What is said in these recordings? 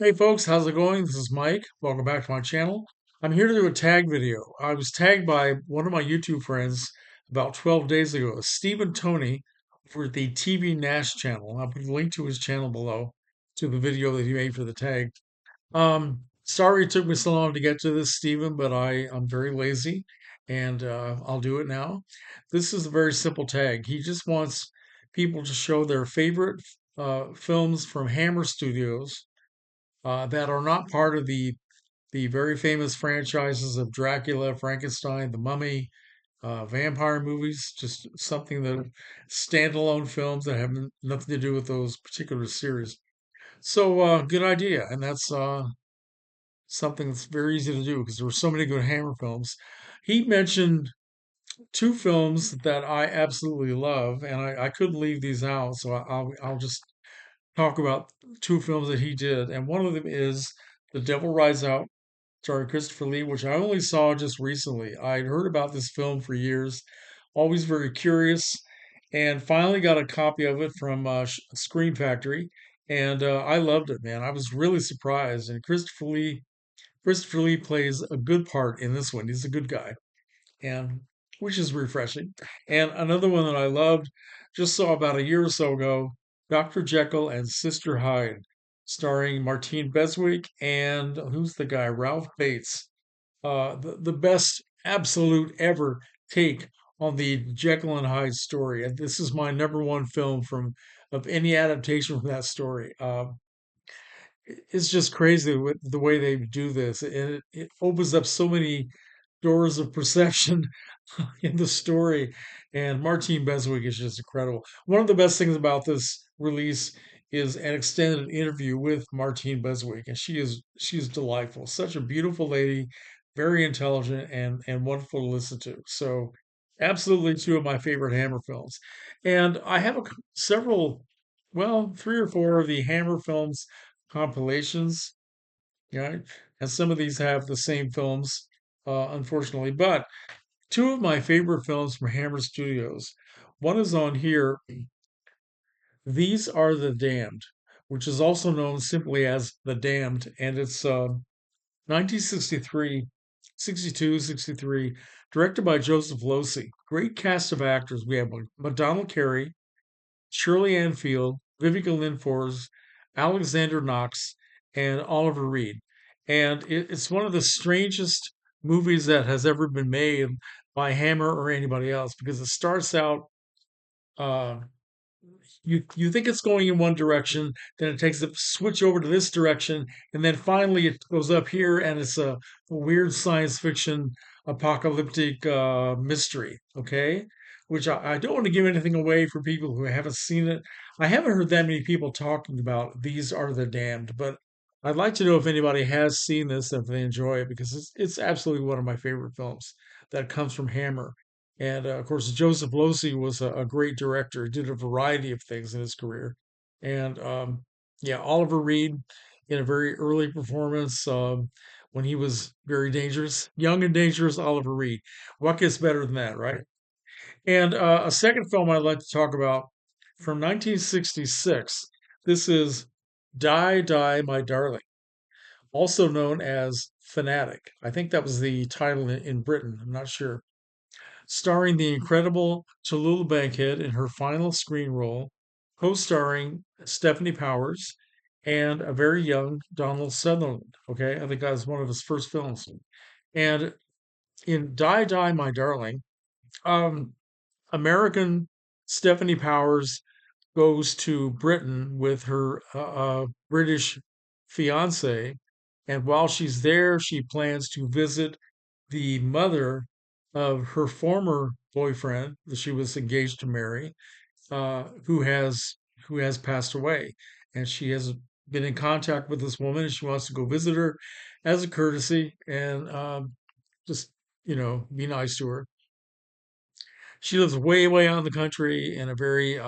Hey folks, how's it going? This is Mike. Welcome back to my channel. I'm here to do a tag video. I was tagged by one of my YouTube friends about 12 days ago, Stephen Tony, for the Tvnash channel. I'll put a link to his channel below to the video that he made for the tag. Sorry it took me so long to get to this, Stephen, but I'm very lazy and I'll do it now. This is a very simple tag. He just wants people to show their favorite films from Hammer Studios that are not part of the very famous franchises of Dracula, Frankenstein, The Mummy, vampire movies. Just something that standalone films that have nothing to do with those particular series. So good idea, and that's something that's very easy to do because there were so many good Hammer films. He mentioned two films that I absolutely love, and I couldn't leave these out, so I'll just talk about two films that he did, and one of them is The Devil Rides Out, starring Christopher Lee, which I only saw just recently. I'd heard about this film for years, always very curious, and finally got a copy of it from Screen Factory, and I loved it, man. I was really surprised, and Christopher Lee plays a good part in this one. He's a good guy, and which is refreshing. And another one that I loved, just saw about a year or so ago, Dr. Jekyll and Sister Hyde, starring Martine Beswick and who's the guy? Ralph Bates. The best absolute ever take on the Jekyll and Hyde story. And this is my number one film from of any adaptation from that story. It's just crazy with the way they do this. It opens up so many doors of perception in the story. And Martine Beswick is just incredible. One of the best things about this release is an extended interview with Martine Beswick, and she's delightful. Such a beautiful lady, very intelligent and wonderful to listen to. So, absolutely two of my favorite Hammer films. And I have several, well, three or four of the Hammer films compilations, right? And some of these have the same films, unfortunately. But two of my favorite films from Hammer Studios. One is on here, These Are the Damned, which is also known simply as The Damned, and it's 1963, 62, 63, directed by Joseph Losey. Great cast of actors. We have McDonald Carey, Shirley Ann Field, Vivica Lynn Fors, Alexander Knox, and Oliver Reed. And it's one of the strangest movies that has ever been made by Hammer or anybody else because it starts out uh, you think it's going in one direction, then it takes a switch over to this direction, and then finally it goes up here, and it's a weird science fiction apocalyptic mystery. Okay, which I don't want to give anything away for people who haven't seen it. I haven't heard that many people talking about These Are the Damned, but I'd like to know if anybody has seen this, if they enjoy it, because it's absolutely one of my favorite films that comes from Hammer. And of course, Joseph Losey was a great director. He did a variety of things in his career. And yeah, Oliver Reed in a very early performance when he was very dangerous, young and dangerous Oliver Reed. What gets better than that, right? And a second film I'd like to talk about from 1966. This is Die, Die, My Darling, also known as Fanatic. I think that was the title in Britain. I'm not sure, starring the incredible Tallulah Bankhead in her final screen role, co-starring Stephanie Powers and a very young Donald Sutherland. Okay, I think that was one of his first films. And in Die, Die, My Darling, um, American Stephanie Powers goes to Britain with her British fiance, and while she's there, she plans to visit the mother of her former boyfriend that she was engaged to marry, who has passed away, and she has been in contact with this woman, and she wants to go visit her as a courtesy and just be nice to her. She lives way way out in the country in a very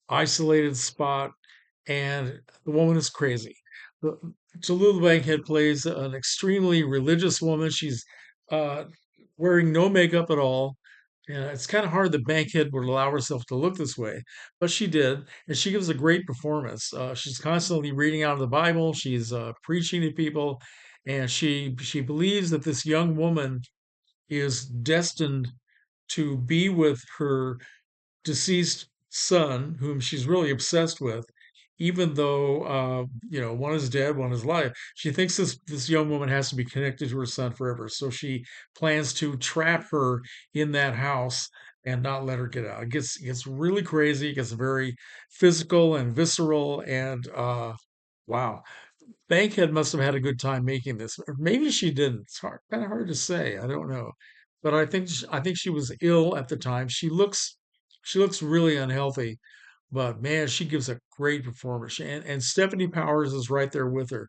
isolated spot, and the woman is crazy. The, Tallulah Bankhead plays an extremely religious woman. She's uh, wearing no makeup at all, Yeah, it's kind of hard that Bankhead would allow herself to look this way, but she did, and she gives a great performance. She's constantly reading out of the Bible. She's preaching to people, and she believes that this young woman is destined to be with her deceased son, whom she's really obsessed with, even though one is dead, one is alive. She thinks this young woman has to be connected to her son forever, so she plans to trap her in that house and not let her get out. It gets really crazy. It gets very physical and visceral, and wow. Bankhead must have had a good time making this, or maybe she didn't. It's kind of hard to say. I don't know, but I think she was ill at the time. She looks really unhealthy, but man, she gives a great performance. And Stephanie Powers is right there with her.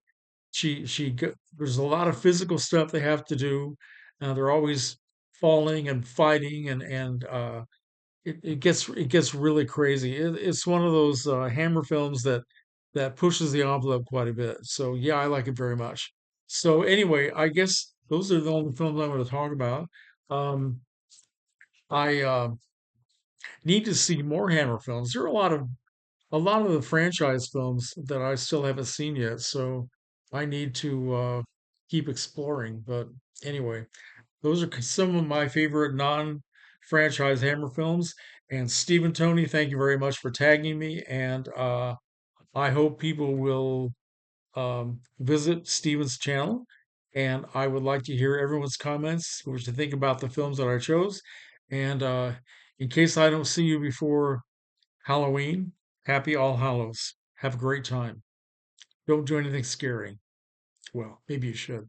There's a lot of physical stuff they have to do. They're always falling and fighting, and it gets really crazy. It's one of those Hammer films that pushes the envelope quite a bit. So yeah, I like it very much. So anyway, I guess those are the only films I'm going to talk about. Um, I need to see more Hammer films. There are a lot of the franchise films that I still haven't seen yet, so I need to keep exploring. But anyway, those are some of my favorite non-franchise Hammer films. And Stephen Tony, thank you very much for tagging me. And I hope people will visit Stephen's channel. And I would like to hear everyone's comments, what you think about the films that I chose. And in case I don't see you before Halloween, happy All Hallows. Have a great time. Don't do anything scary. Well, maybe you should.